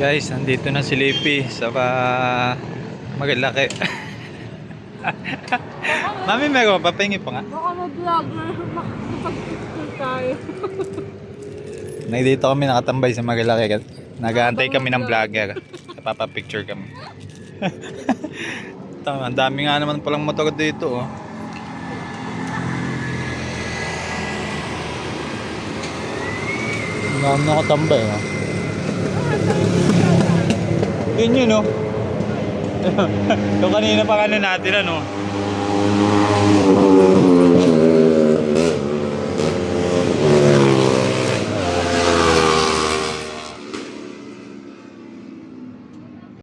Guys, nandito na si Lipi sa Magalaki. Mami, meron papahingi pa nga. Baka mag-vlogger, makikipag-picture tayo. Nandito kami nakatambay sa Magalaki. Nag-aantay kami ng vlogger. Napapapicture kami. Tama, ang dami nga naman palang motor dito, oh. Ang dami nakatambay, oh. Yun yun, oh. Yung kanina pa natin, ano.